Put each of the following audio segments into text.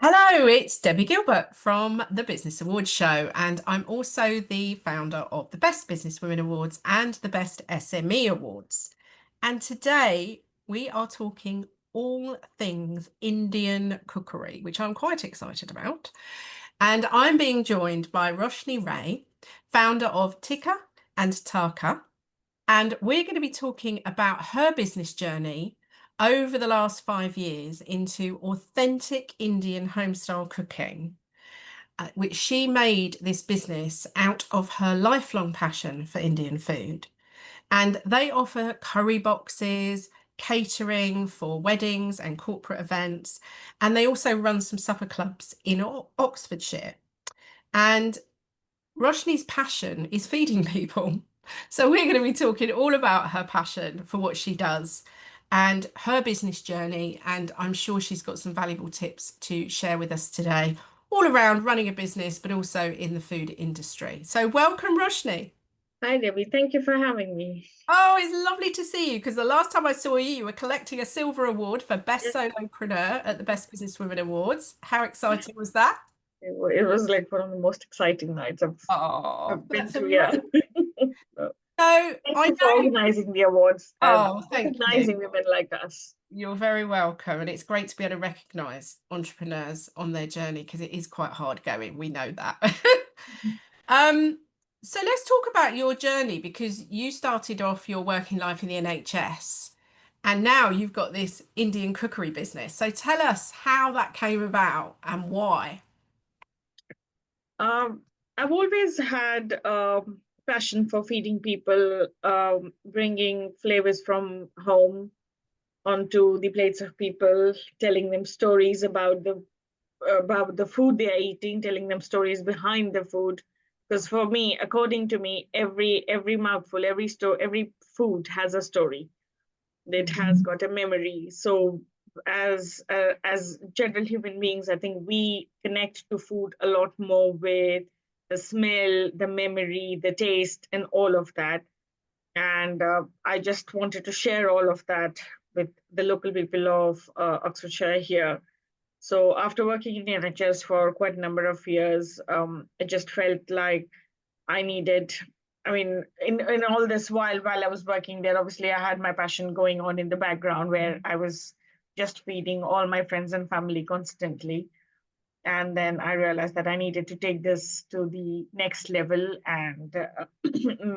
Hello, it's Debbie Gilbert from the Business Awards Show, and I'm also the founder of the Best Business Women Awards and the Best SME Awards. And today we are talking all things Indian cookery, which I'm quite excited about. And I'm being joined by Roshni Ray, founder of Tikka and Tadka, and we're going to be talking about her business journey over the last 5 years into authentic Indian homestyle cooking, which she made this business out of her lifelong passion for Indian food. And they offer curry boxes, catering for weddings and corporate events. And they also run some supper clubs in Oxfordshire. And Roshni's passion is feeding people. So we're going to be talking all about her passion for what she does and her business journey. And I'm sure she's got some valuable tips to share with us today, all around running a business, but also in the food industry. So welcome, Roshni. Hi, Debbie. Thank you for having me. Oh, it's lovely to see you because the last time I saw you, you were collecting a silver award for Best Yes, Solopreneur at the Best Business Women Awards. How exciting was that? it was like one of the most exciting nights Oh, I've been that's to. Yeah. amazing. So, So thank I you for know. organizing the awards and Oh, thank you. recognizing women like us. You're very welcome. And it's great to be able to recognise entrepreneurs on their journey because it is quite hard going. We know that. um, so let's talk about your journey because you started off your working life in the NHS and now you've got this Indian cookery business. So tell us how that came about and why. Um, I've always had passion for feeding people, bringing flavors from home onto the plates of people, telling them stories about the food they are eating, telling them stories behind the food. Because for me, according to me, every mouthful, every food has a story. It has got a memory. So as general human beings, I think we connect to food a lot more with the smell, the memory, the taste, and all of that. And I just wanted to share all of that with the local people of Oxfordshire here. So after working in the NHS for quite a number of years, I just felt like I needed. I mean, in all this while I was working there, obviously I had my passion going on in the background where I was just feeding all my friends and family constantly. And then I realized that I needed to take this to the next level and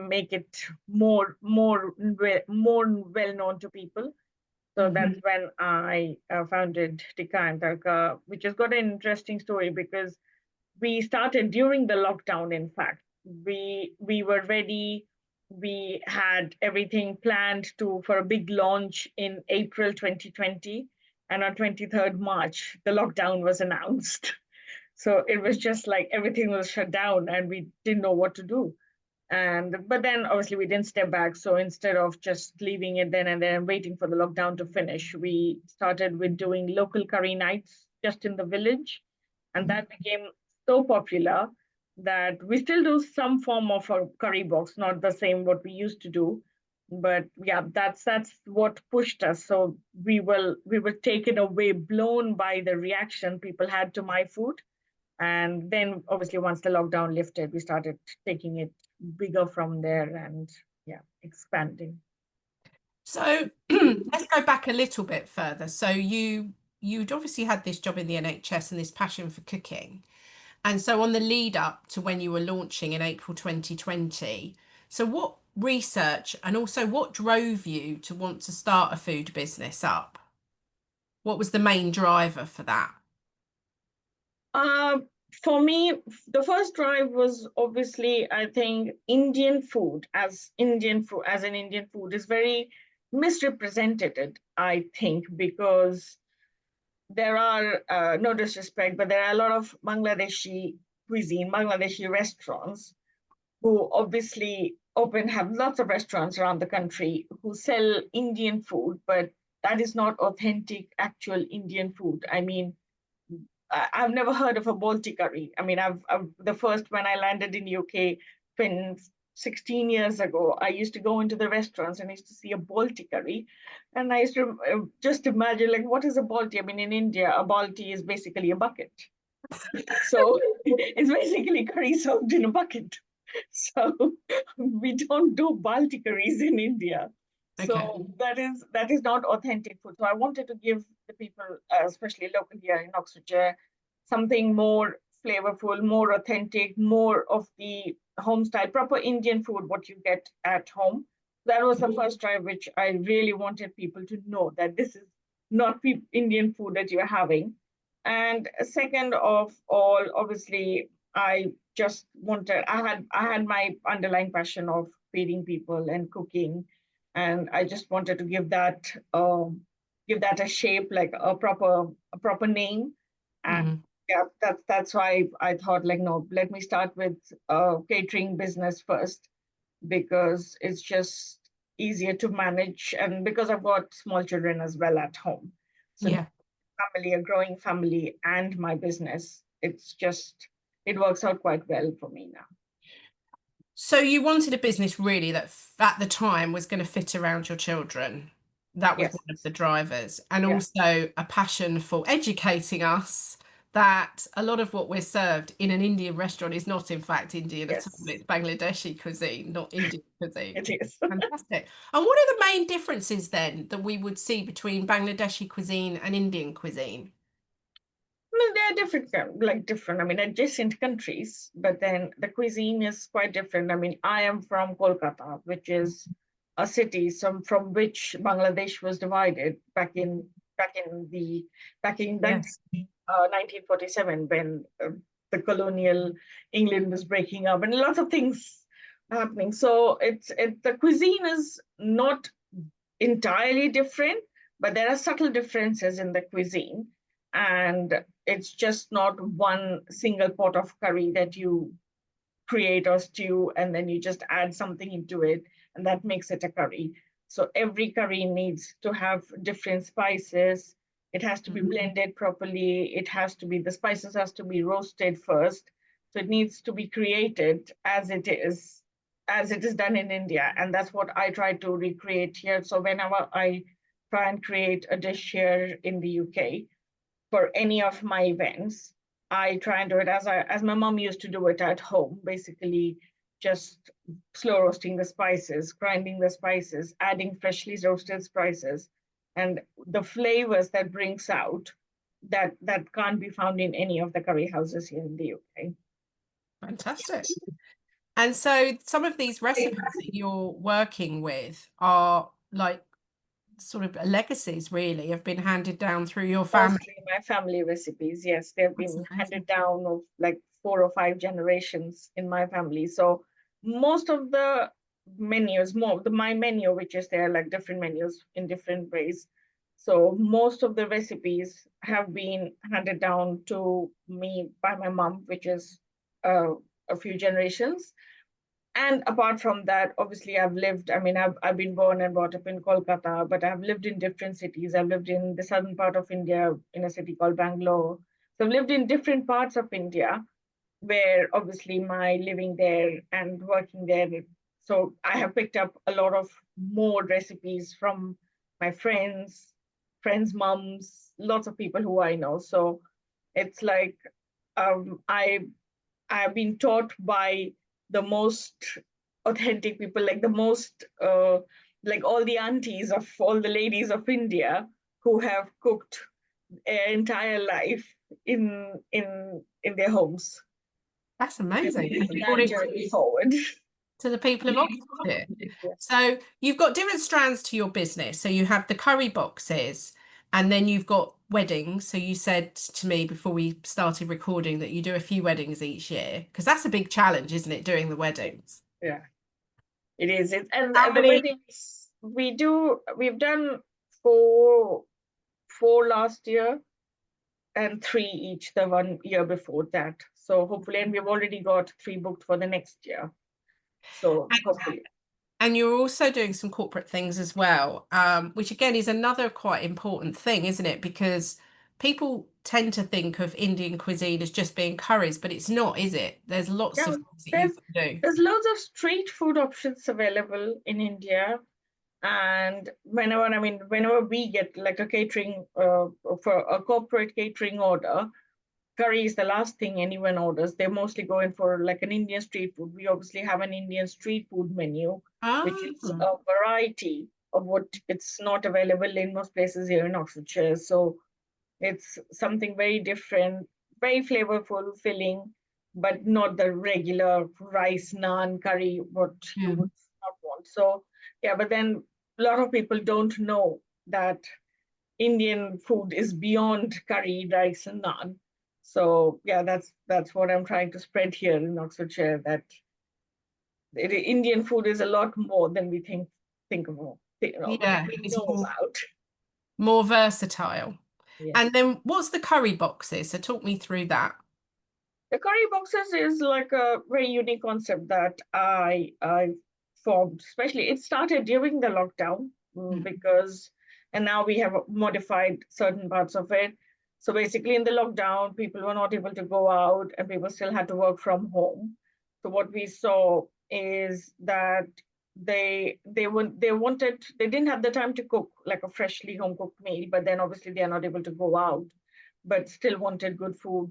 make it more well known to people. So that's Mhm. when I founded Tikka and Tadka, which has got an interesting story because we started during the lockdown. In fact, we were ready. We had everything planned to for a big launch in April 2020, and on 23rd March, the lockdown was announced. So it was just like everything was shut down, and we didn't know what to do. And but then obviously we didn't step back. So instead of just leaving it then and then waiting for the lockdown to finish, we started with doing local curry nights just in the village. And that became so popular that we still do some form of a curry box, not the same what we used to do. But yeah, that's what pushed us. So we were taken away, blown by the reaction people had to my food. And then obviously once the lockdown lifted, we started taking it bigger from there and yeah, expanding. So let's go back a little bit further. So you'd obviously had this job in the NHS and this passion for cooking. And so on the lead up to when you were launching in April 2020, so what research and also what drove you to want to start a food business up? What was the main driver for that? Uh, for me, the first drive was obviously, I think, Indian food as an Indian food is very misrepresented, I think, because there are no disrespect, but there are a lot of Bangladeshi cuisine, Bangladeshi restaurants who obviously have lots of restaurants around the country who sell Indian food, but that is not authentic, actual Indian food. I mean, have never heard of a Balti curry. I mean, the first when I landed in UK, 16 years ago, I used to go into the restaurants and I used to see a balti curry. And I used to just imagine, like, what is a balti? I mean, in India, a balti is basically a bucket. So it's basically curry served in a bucket. So we don't do balti curries in India. Okay. So that is not authentic food. So I wanted to give the people, especially local here in Oxfordshire, something more flavorful, more authentic, more of the home style, proper Indian food, what you get at home. That was the first try, which I really wanted people to know that this is not Indian food that you're having. And second of all, obviously, I had my underlying passion of feeding people and cooking, and I just wanted to give that a shape, like a proper name. And Mm. yeah, that's why I thought, like, no, let me start with catering business first, because it's just easier to manage, and because I've got small children as well at home. So Yeah. family, a growing family, and my business, it works out quite well for me now. So you wanted a business really that at the time was going to fit around your children. That was Yes, one of the drivers. And yeah, also a passion for educating us that a lot of what we're served in an Indian restaurant is not in fact Indian at all. yes, It's Bangladeshi cuisine, not Indian cuisine. it is. Fantastic. And what are the main differences then that we would see between Bangladeshi cuisine and Indian cuisine? I mean, they're different, I mean, adjacent countries, but then the cuisine is quite different. I mean, I am from Kolkata, which is a city from which Bangladesh was divided back in the back in Yes. 1947, when the colonial England was breaking up, and lots of things happening. So the cuisine is not entirely different, but there are subtle differences in the cuisine. And it's just not one single pot of curry that you create or stew, and then you just add something into it, and that makes it a curry. So every curry needs to have different spices. It has to be blended properly. The spices has to be roasted first. So it needs to be created as it is done in India. And that's what I try to recreate here. So whenever I try and create a dish here in the UK for any of my events, I try and do it as my mom used to do it at home, basically just slow roasting the spices, grinding the spices, adding freshly roasted spices, and the flavors that brings out that can't be found in any of the curry houses here in the UK. Fantastic. And so some of these recipes that you're working with are like sort of legacies, really, have been handed down through your family. Mostly my family recipes, yes, they've That's been handed amazing. down of like 4 or 5 generations in my family. So most of the menus, my menu, which is there, like different menus in different ways. So most of the recipes have been handed down to me by my mom, which is uh, a few generations. And apart from that, obviously, I've been born and brought up in Kolkata, but I've lived in different cities. I've lived in the southern part of India in a city called Bangalore. So I've lived in different parts of India, where obviously my living there and working there. So I have picked up a lot of more recipes from my friends' moms, lots of people who I know. So it's like um, I I've been taught by the most authentic people, like the most, like all the aunties of all the ladies of India who have cooked their entire life in their homes. That's amazing. And you brought That it journey forward. to the people of Oxfordshire. Yes. So you've got different strands to your business. So you have the curry boxes, and then you've got weddings. So you said to me before we started recording that you do a few weddings each year, because that's a big challenge, isn't it, doing the weddings? Yeah, it is. And How the many? weddings we've done four last year, and 3 each the 1 year before that. So hopefully, and we've already got 3 booked for the next year. So hopefully, And you're also doing some corporate things as well, which again is another quite important thing, isn't it? Because people tend to think of Indian cuisine as just being curries, but it's not, is it? There's lots Yeah, of things that you there's can do. there's loads of street food options available in India. And whenever we get like a catering for a corporate catering order, curry is the last thing anyone orders. They mostly go in for like an Indian street food. We obviously have an Indian street food menu, which is Ah, a variety of what it's not available in most places here in Oxfordshire. So it's something very different, very flavorful, filling, but not the regular rice, naan, curry, what you yeah. would not want. So, yeah, but then a lot of people don't know that Indian food is beyond curry, rice, and naan. So, yeah, that's what I'm trying to spread here in Oxfordshire, that Indian food is a lot more than we think of, Yeah, we it's know about. more versatile. Yeah. And then what's the curry boxes? So talk me through that. The curry boxes is like a very unique concept that I formed. Especially, it started during the lockdown Mm. because, and now we have modified certain parts of it. So basically, in the lockdown, people were not able to go out, and people still had to work from home. So what we saw is that they didn't have the time to cook like a freshly home cooked meal, but then obviously they are not able to go out, but still wanted good food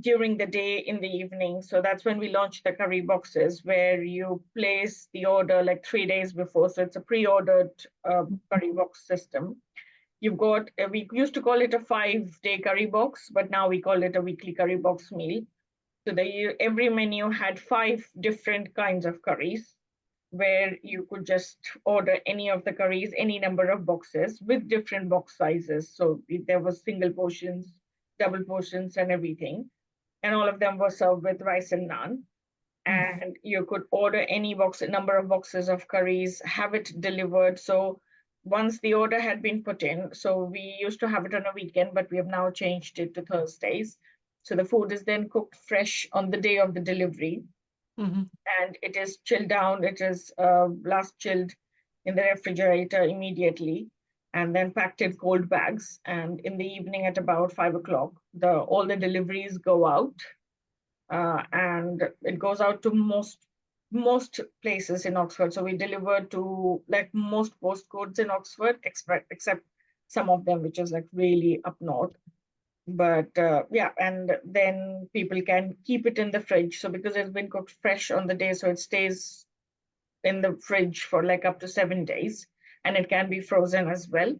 during the day in the evening. So that's when we launched the curry boxes, where you place the order like 3 days before. So it's a pre-ordered curry box system. You've got, we used to call it a 5-day curry box, but now we call it a weekly curry box meal. So every menu had 5 different kinds of curries, where you could just order any of the curries, any number of boxes with different box sizes. So there was single portions, double portions, and everything. And all of them were served with rice and naan. Mm. And you could order any number of boxes of curries, have it delivered. So once the order had been put in, so we used to have it on a weekend, but we have now changed it to Thursdays. So the food is then cooked fresh on the day of the delivery, Mhm. and it is chilled down. It is last chilled in the refrigerator immediately, and then packed in cold bags. And in the evening at about 5 o'clock, all the deliveries go out, and it goes out to most places in Oxford. So we deliver to like most postcodes in Oxford, except some of them which is like really up north. But yeah, and then people can keep it in the fridge. So because it's been cooked fresh on the day, so it stays in the fridge for like up to 7 days, and it can be frozen as well.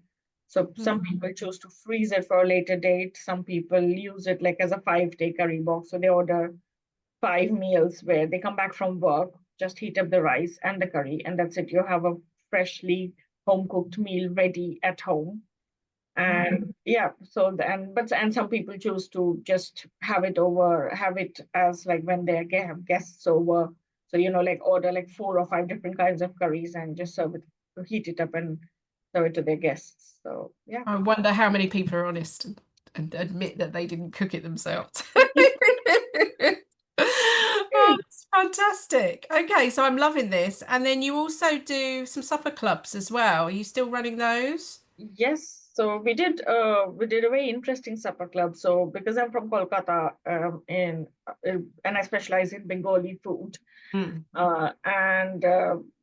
So some people choose to freeze it for a later date. Some people use it like as a 5-day curry box. So they order 5 meals where they come back from work, just heat up the rice and the curry, and that's it. You have a freshly home cooked meal ready at home. And yeah, so and some people choose to just have it as like when they have guests over. So like order like 4 or 5 different kinds of curries and just serve it, heat it up and serve it to their guests. So yeah. I wonder how many people are honest and admit that they didn't cook it themselves. Oh, that's fantastic. Okay, so I'm loving this. And then you also do some supper clubs as well. Are you still running those? Yes, so we did a very interesting supper club. So because I'm from Kolkata, and I specialize in Bengali food, Mm. and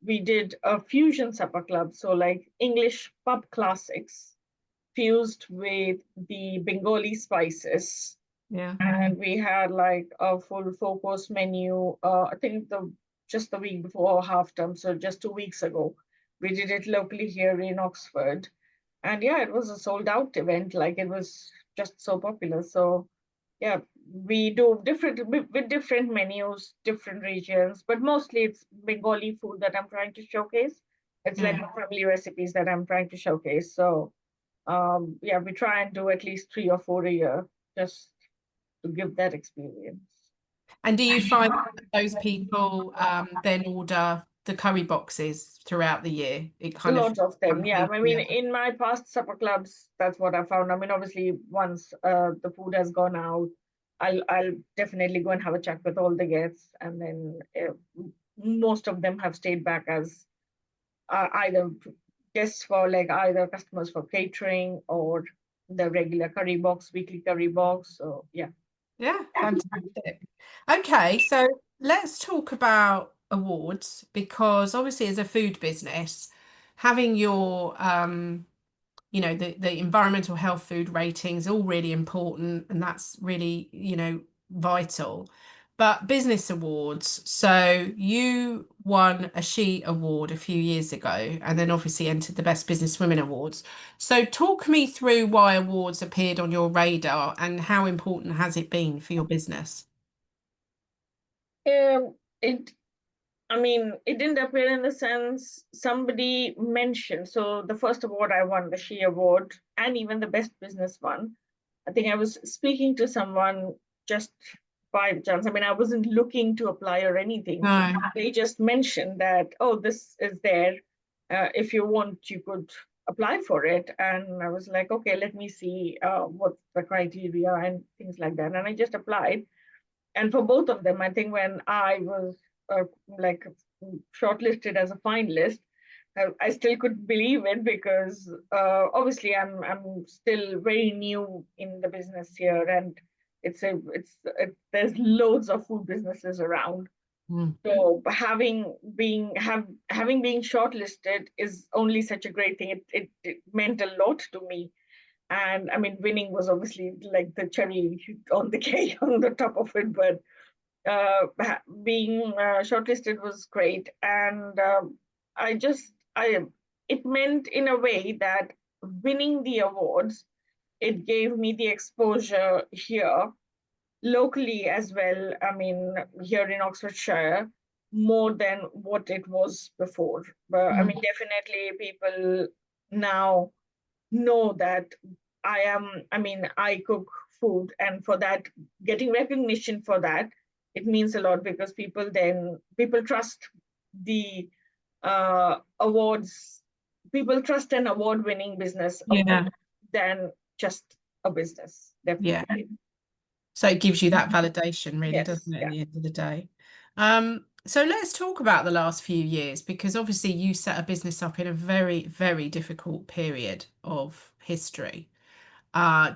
we did a fusion supper club. So like English pub classics fused with the Bengali spices, Yeah. and we had like a full 4 course menu. I think just the week before half term, so just 2 weeks ago, we did it locally here in Oxford, and yeah, it was a sold out event. Like it was just so popular. So yeah, we do different with different menus, different regions, but mostly it's Bengali food that I'm trying to showcase. It's like Yeah. my family recipes that I'm trying to showcase. So yeah, we try and do at least 3 or 4 a year, just to give that experience. And do you find that those people then order the curry boxes throughout the year? It A kind of lot of them, one yeah. feeds I the mean, other. in my past supper clubs, that's what I found. I mean, obviously, once the food has gone out, I'll definitely go and have a chat with all the guests, and then most of them have stayed back as either guests for like either customers for catering, or the regular curry box, weekly curry box. So yeah. Yeah, fantastic. Okay, so let's talk about awards because obviously as a food business, having your the environmental health food ratings all really important and that's really, vital. But business awards, so you won a She Award a few years ago and then obviously entered the Best Business Women Awards. So talk me through why awards appeared on your radar and how important has it been for your business? It I mean, it didn't appear in the sense somebody mentioned. So the first award I won, the She Award, and even the Best Business one, I think I was speaking to someone just by chance. I mean, I wasn't looking to apply or anything. No. They just mentioned that, oh, this is there. If you want, you could apply for it. And I was like, okay, let me see what's the criteria and things like that. And I just applied. And for both of them, I think when I was like shortlisted as a finalist, I still couldn't believe it because obviously I'm still very new in the business here, and there's loads of food businesses around. Mm. So having been shortlisted is only such a great thing. It meant a lot to me, and I mean winning was obviously like the cherry on the cake on the top of it, but being shortlisted was great, and I just I it meant in a way that winning the awards, it gave me the exposure here locally as well. I mean, here in Oxfordshire, more than what it was before. But I Mm. mean, definitely people now know that I cook food, and for that, getting recognition for that, it means a lot because people trust the awards. People trust an award-winning business Yeah. than just a business, Yeah. definitely. So it gives you that validation, really, Yes, doesn't it, at yeah. the end of the day? So let's talk about the last few years because obviously you set a business up in a very, very difficult period of history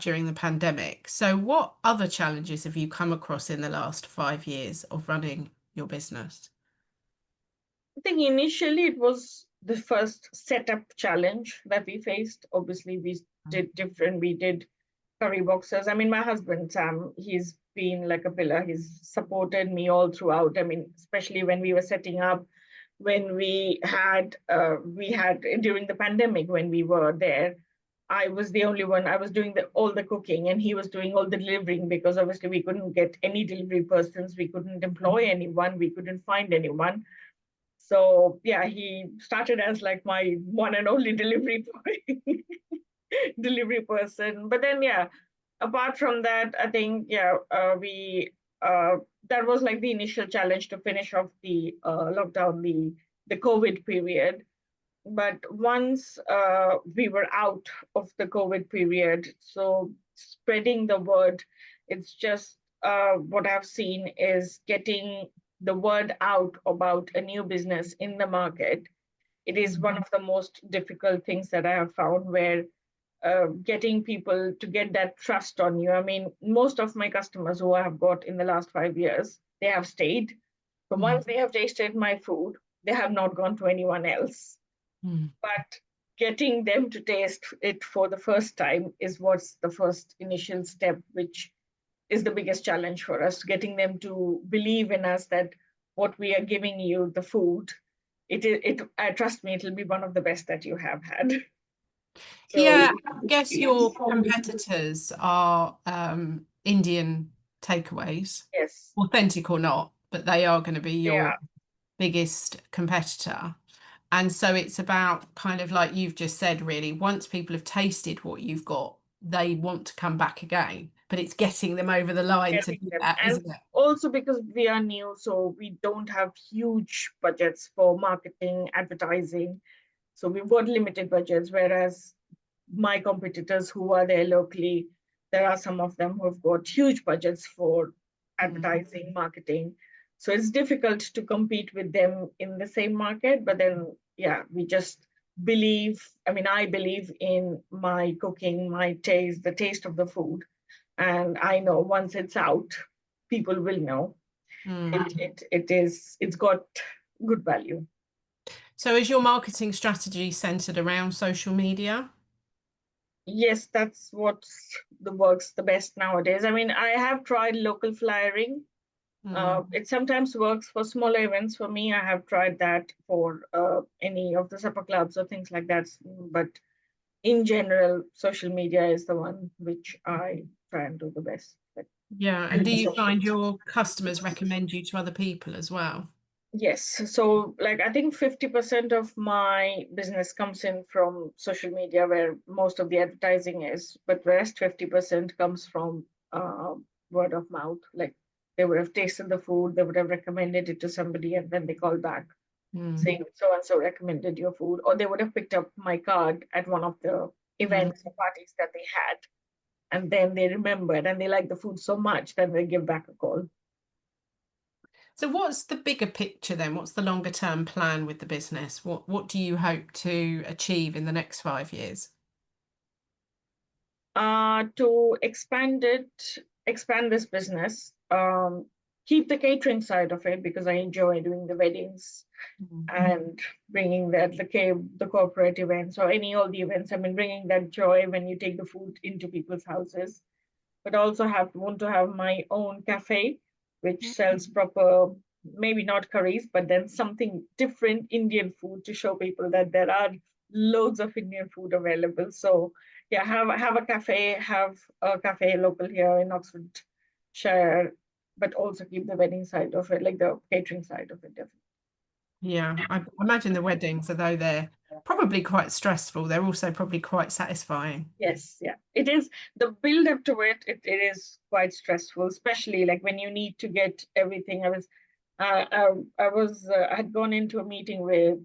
during the pandemic. So what other challenges have you come across in the last 5 years of running your business? I think initially it was the first setup challenge that we faced. Obviously, we did different. We did curry boxes. I mean, my husband, Sam, he's been like a pillar. He's supported me all throughout. I mean, especially when we were setting up, when we had during the pandemic when we were there, I was the only one. I was doing all the cooking, and he was doing all the delivering because obviously we couldn't get any delivery persons. We couldn't employ anyone. We couldn't find anyone. So yeah, he started as like my one and only delivery boy, delivery person. But then yeah, apart from that, I think yeah, we that was like the initial challenge to finish off the lockdown, the COVID period. But once we were out of the COVID period, so spreading the word, it's just what I've seen is getting the word out about a new business in the market. It is one of the most difficult things that I have found where getting people to get that trust on you. I mean, most of my customers who I have got in the last 5 years, they have stayed. But Mm. once they have tasted my food, they have not gone to anyone else. Mm. But getting them to taste it for the first time is what's the first initial step, which is the biggest challenge for us, getting them to believe in us that what we are giving you, the food, trust me, it'll be one of the best that you have had. So Yeah, I guess your competitors are Indian takeaways, yes, authentic or not, but they are going to be they your are. biggest competitor. And so it's about kind of like you've just said, really, once people have tasted what you've got, they want to come back again. But it's getting them over the line to Getting do them. that, And isn't it? also because we are new, so we don't have huge budgets for marketing, advertising. So we've got limited budgets, whereas my competitors who are there locally, there are some of them who have got huge budgets for Mm. advertising, marketing. So it's difficult to compete with them in the same market. But then, yeah, we just I believe in my cooking, my taste, the taste of the food. And I know once it's out, people will know Mm. it's got good value. So is your marketing strategy centered around social media? Yes, that's what works the best nowadays. I mean, I have tried local flyering. Mm. It sometimes works for smaller events. For me, I have tried that for any of the supper clubs or things like that. But in general, social media is the one which I try and do the best. Yeah. And do you find your customers recommend you to other people as well? Yes. So, like, I think 50% of my business comes in from social media, where most of the advertising is, but the rest 50% comes from uh, word of mouth. Like, they would have tasted the food, they would have recommended it to somebody, and then they call back Mm. saying so and so recommended your food, or they would have picked up my card at one of the Mm. events or parties that they had, and then they remembered and they like the food so much that they give back a call. So what's the bigger picture then? What's the longer term plan with the business? What do you hope to achieve in the next 5 years? To expand this business, keep the catering side of it because I enjoy doing the weddings Mm. and bringing the corporate events or any all the events. I mean, bringing that joy when you take the food into people's houses. But also want to have my own cafe, which sells proper, maybe not curries, but then something different Indian food to show people that there are loads of Indian food available. So yeah, have a cafe local here in Oxfordshire, but also keep the wedding side of it, like the catering side of it, definitely. Yeah, I imagine the weddings, although they're probably quite stressful, they're also probably quite satisfying. Yes, yeah. It is the build up to it is quite stressful, especially like when you need to get everything. I had gone into a meeting with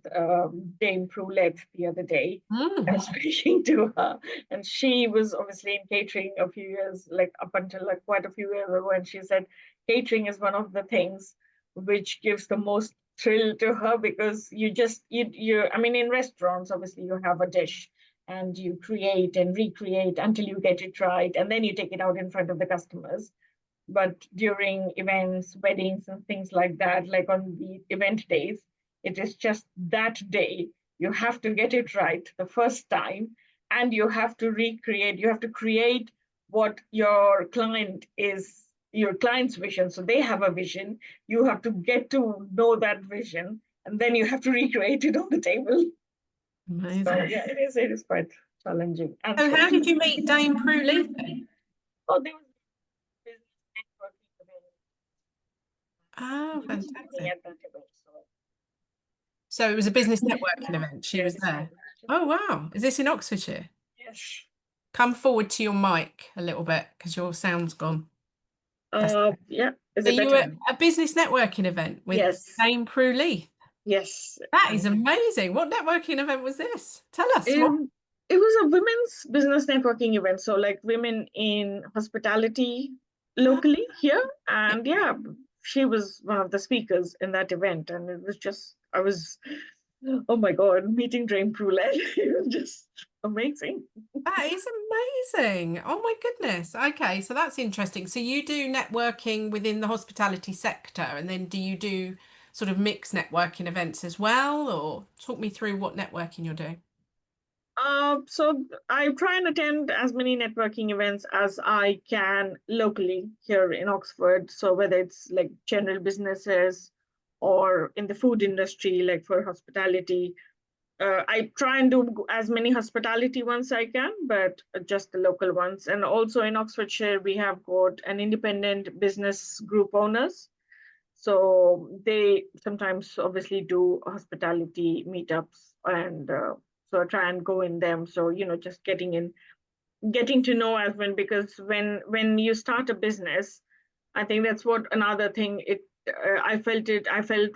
Dame Proulette the other day. I Mm. was speaking to her, and she was obviously in catering a few years, like up until like quite a few years ago, and she said catering is one of the things which gives the most thrill to her because you I mean in restaurants obviously you have a dish and you create and recreate until you get it right and then you take it out in front of the customers, but during events, weddings, and things like that, like on the event days, it is just that day. You have to get it right the first time, and you have to recreate, you have to create what your client's vision. So they have a vision, you have to get to know that vision, and then you have to recreate it on the table. So Amazing. yeah, it is quite challenging and So how stressful. did you meet Dame Prue then? Oh, there was business networking event. Oh, He was speaking fantastic. at that event. So So it was a business networking event. She was yes, there. Oh, wow. Is this in Oxfordshire? yes. Come forward to your mic a little bit because your sound's gone. That's Yeah. Is So it you were better? at a business networking event with Yes, Dame Prue Leith. yes. That is amazing. What networking event was this? Tell us what. Um, it was a women's business networking event. So like women in hospitality locally here, and yeah, she was one of the speakers in that event, and it was just I was, oh my God, meeting Dame Brulette. It was just amazing. That is amazing. Oh my goodness. Okay, so that's interesting. So you do networking within the hospitality sector, and then do you do sort of mixed networking events as well, or talk me through what networking you're doing? So I try and attend as many networking events as I can locally here in Oxford. So whether it's like general businesses or in the food industry, like for hospitality, I try and do as many hospitality ones I can, but just the local ones. And also in Oxfordshire, we have got an independent business group owners. So they sometimes obviously do hospitality meetups, and so I try and go in them. So just getting to know as when because when you start a business, I think that's what another thing I felt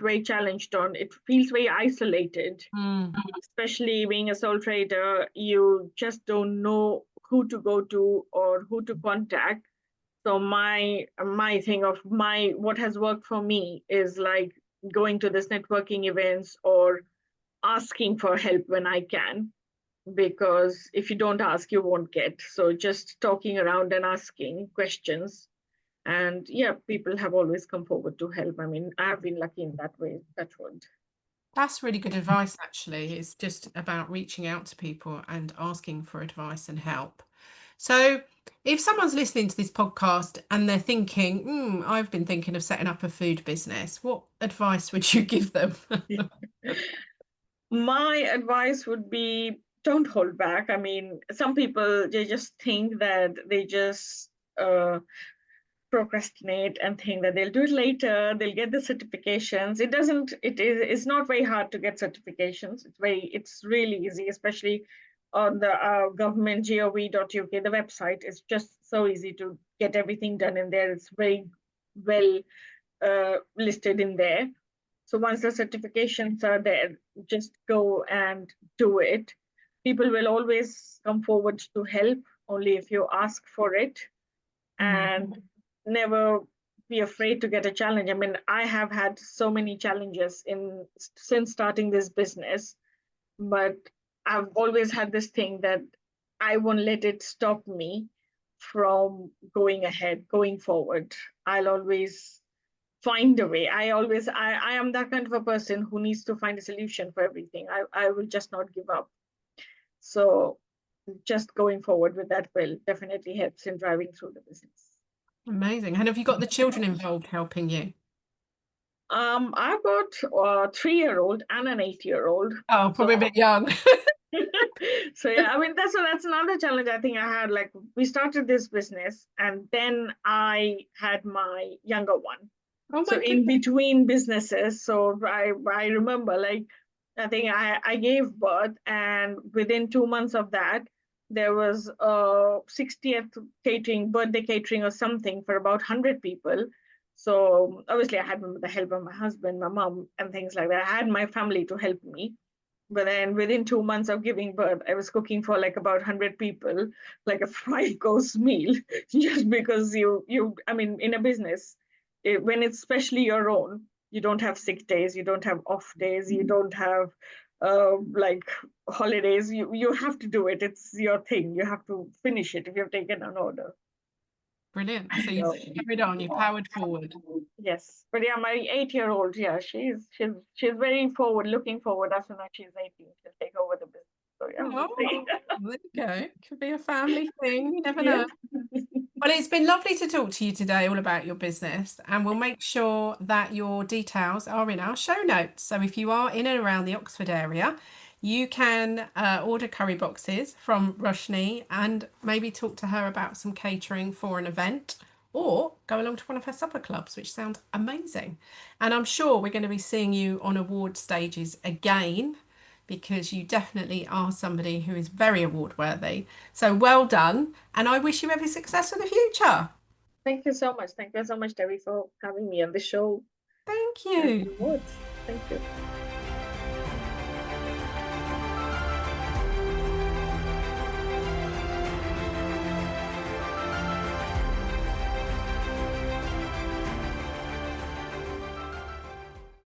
very challenged on. It feels very isolated, Mm. especially being a sole trader. You just don't know who to go to or who to contact. So my thing of my what has worked for me is like going to this networking events or asking for help when I can, because if you don't ask, you won't get. So just talking around and asking questions. And yeah, people have always come forward to help. I mean, I have been lucky in that way, touch wood. That's really good advice, actually. It's just about reaching out to people and asking for advice and help. So, if someone's listening to this podcast and they're thinking, I've been thinking of setting up a food business, what advice would you give them? My advice would be, don't hold back. I mean, some people, they just think that they just procrastinate and think that they'll do it later, they'll get the certifications. It doesn't, it's not very hard to get certifications. It's really easy, especially on the government gov.uk. The website is just so easy to get everything done in there. It's very well listed in there. So once the certifications are there, just go and do it. People will always come forward to help only if you ask for it. And never be afraid to get a challenge. I mean, I have had so many challenges since starting this business, but I've always had this thing that I won't let it stop me from going ahead, going forward. I'll always find a way. I am that kind of a person who needs to find a solution for everything. I will just not give up. So just going forward with that will definitely helps in driving through the business. Amazing. And have you got the children involved helping you? I've got a 3-year-old and an 8-year-old. Oh, probably a So bit young. so yeah, I mean that's another challenge I think I had. Like, we started this business and then I had my younger one. Oh So my in goodness. between businesses, so I remember, like, I think I gave birth, and within 2 months of that, there was a 60th birthday catering or something for about 100 people. So obviously I had the help of my husband, my mom, and things like that. I had my family to help me. But then within 2 months of giving birth, I was cooking for like about 100 people, like a 5 course meal, just because I mean, in a business, when it's especially your own, you don't have sick days, you don't have off days, you don't have like holidays. You have to do it. It's your thing. You have to finish it if you've taken an order. Brilliant. So you So, carried on, you powered forward. yes, but yeah, my 8-year-old, yeah, she's very forward, looking forward. As soon as she's 18, she'll take over the business. So yeah, we'll Oh, there you go. Could be a family thing. You never see. know. Well, it's been lovely to talk to you today all about your business, and we'll make sure that your details are in our show notes. So if you are in and around the Oxford area, you can order curry boxes from Roshni and maybe talk to her about some catering for an event or go along to one of her supper clubs, which sounds amazing. And I'm sure we're going to be seeing you on award stages again because you definitely are somebody who is very award worthy. So well done, and I wish you every success for the future. Thank you so much. Thank you so much, Debbie, for having me on the show. Thank And you. rewards. Thank you.